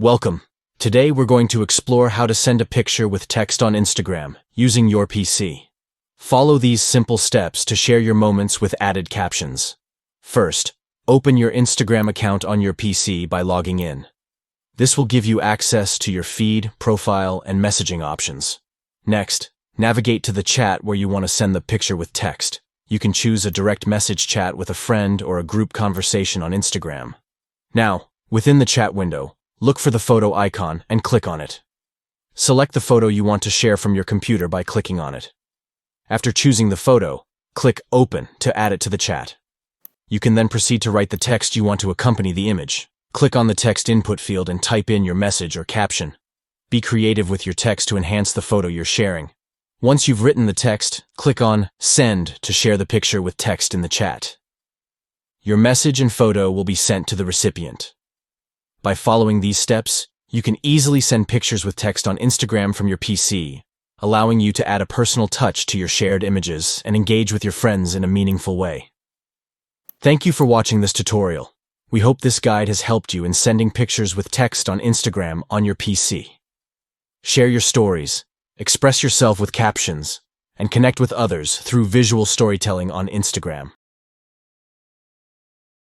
Welcome. Today we're going to explore how to send a picture with text on Instagram using your PC. Follow these simple steps to share your moments with added captions. First, open your Instagram account on your PC by logging in. This will give you access to your feed, profile, and messaging options. Next, navigate to the chat where you want to send the picture with text. You can choose a direct message chat with a friend or a group conversation on Instagram. Now, within the chat window, look for the photo icon and click on it. Select the photo you want to share from your computer by clicking on it. After choosing the photo, click Open to add it to the chat. You can then proceed to write the text you want to accompany the image. Click on the text input field and type in your message or caption. Be creative with your text to enhance the photo you're sharing. Once you've written the text, click on Send to share the picture with text in the chat. Your message and photo will be sent to the recipient. By following these steps, you can easily send pictures with text on Instagram from your PC, allowing you to add a personal touch to your shared images and engage with your friends in a meaningful way. Thank you for watching this tutorial. We hope this guide has helped you in sending pictures with text on Instagram on your PC. Share your stories, express yourself with captions, and connect with others through visual storytelling on Instagram.